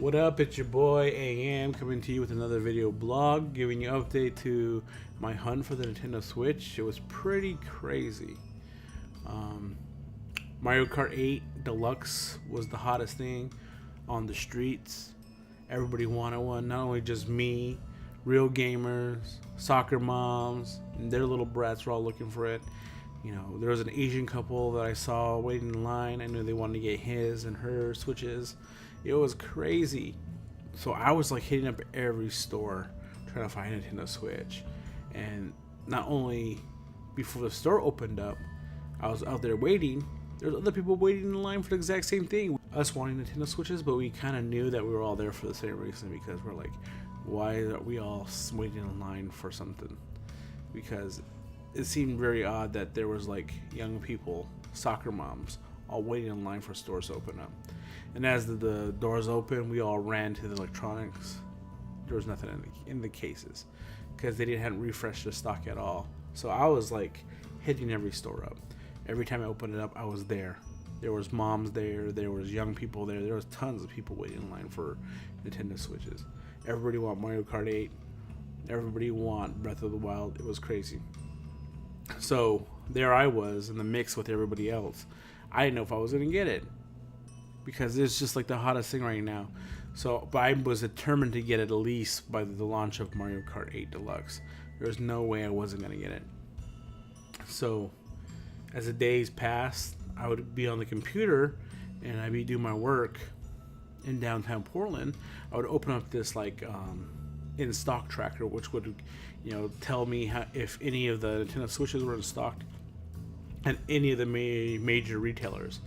What up? It's your boy AM coming to you with another video blog, giving you an update to my hunt for the Nintendo Switch. It was pretty crazy. Mario Kart 8 Deluxe was the hottest thing on the streets. Everybody wanted one, not only just me, real gamers, soccer moms, and their little brats were all looking for it. You know, there was an Asian couple that I saw waiting in line. I knew they wanted to get his and her Switches. It was crazy. So I was like hitting up every store trying to find a Nintendo Switch. And not only before the store opened up, I was out there waiting. There's other people waiting in line for the exact same thing. Us wanting Nintendo Switches, but we kind of knew that we were all there for the same reason, because we're like, why are we all waiting in line for something? Because it seemed very odd that there was like young people, soccer moms, all waiting in line for stores to open up. And as the doors opened, we all ran to the electronics. There was nothing in the cases because they hadn't refreshed the stock at all. So I was like hitting every store up. Every time I opened it up, I was there. There was moms there. There was young people there. There was tons of people waiting in line for Nintendo Switches. Everybody want Mario Kart 8. Everybody want Breath of the Wild. It was crazy. So there I was in the mix with everybody else. I didn't know if I was going to get it because it's just like the hottest thing right now. So, but I was determined to get it at least by the launch of Mario Kart 8 Deluxe. There was no way I wasn't going to get it. So as the days passed, I would be on the computer and I'd be doing my work in downtown Portland. I would open up this like in stock tracker, which would, you know, tell me if any of the Nintendo Switches were in stock at any of the major retailers.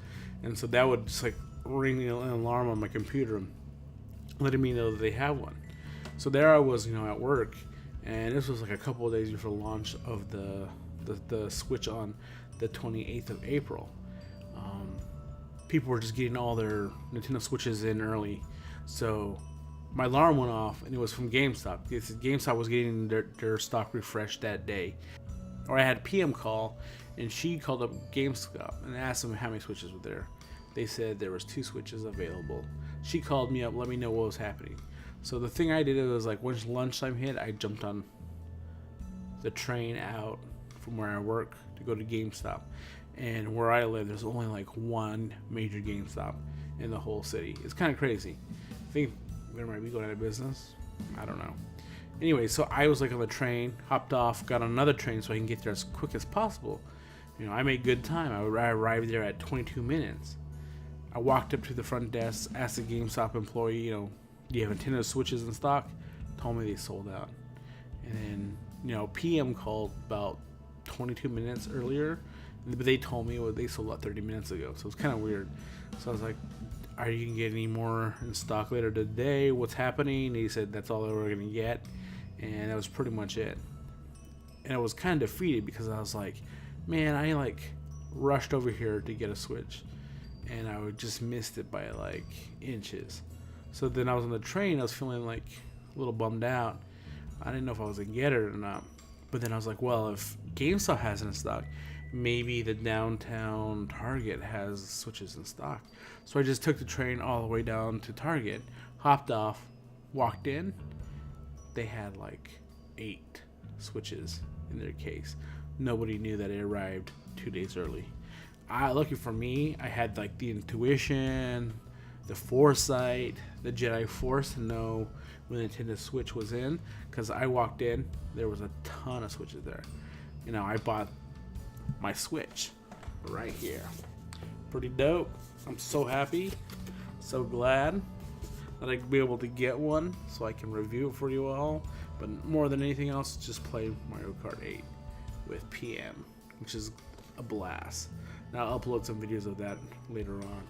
And so that would just like ring an alarm on my computer, letting me know that they have one. So there I was, you know, at work, and this was like a couple of days before the launch of the Switch on the 28th of April. People were just getting all their Nintendo Switches in early. So my alarm went off, and it was from GameStop. GameStop was getting their stock refreshed that day. Or I had a PM call, and she called up GameStop and asked them how many Switches were there. They said there was 2 Switches available. She called me up, let me know what was happening. So the thing I did was like, once lunchtime hit, I jumped on the train out from where I work to go to GameStop. And where I live, there's only like one major GameStop in the whole city. It's kind of crazy. I think they might be going out of business. I don't know. Anyway, so I was like on the train, hopped off, got on another train so I can get there as quick as possible. You know, I made good time. I arrived there at 22 minutes. I walked up to the front desk, asked the GameStop employee, you know, do you have Nintendo Switches in stock? Told me they sold out. And then, you know, PM called about 22 minutes earlier, but they told me they sold out 30 minutes ago. So it's kind of weird. So I was like, are you going to get any more in stock later today? What's happening? And he said that's all they were going to get. And that was pretty much it. And I was kind of defeated because I was like, man, I like rushed over here to get a Switch, and I just missed it by like inches. So then I was on the train, I was feeling like a little bummed out. I didn't know if I was gonna get it or not. But then I was like, well, if GameStop has it in stock, maybe the downtown Target has Switches in stock. So I just took the train all the way down to Target, hopped off, walked in. They had like 8 Switches in their case. Nobody knew that it arrived 2 days early. Lucky for me, I had like the intuition, the foresight, the Jedi Force to know when the Nintendo Switch was in, because I walked in, there was a ton of Switches there. You know, I bought my Switch right here. Pretty dope. I'm so happy, so glad that I could be able to get one so I can review it for you all. But more than anything else, just play Mario Kart 8 with PM, which is a blast. Now I'll upload some videos of that later on.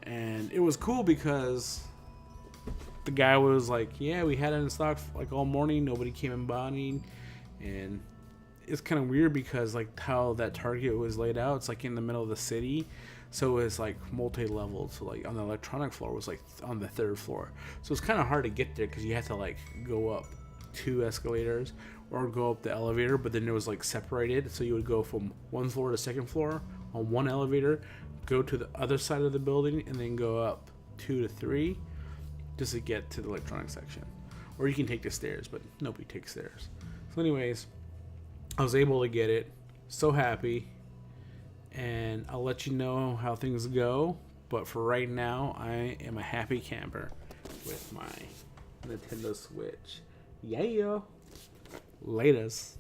And it was cool because the guy was like, yeah, we had it in stock like all morning, nobody came in buying. And it's kind of weird because like how that Target was laid out, it's like in the middle of the city, so it's like multi-leveled. So like on the electronic floor was like on the 3rd floor, so it's kind of hard to get there because you have to like go up 2 escalators or go up the elevator, but then it was like separated, so you would go from 1 floor to 2nd floor on one elevator, go to the other side of the building, and then go up 2 to 3 just to get to the electronics section. Or you can take the stairs, but nobody takes stairs. So anyways, I was able to get it. So happy. And I'll let you know how things go. But for right now, I am a happy camper with my Nintendo Switch. Yeah. Laters.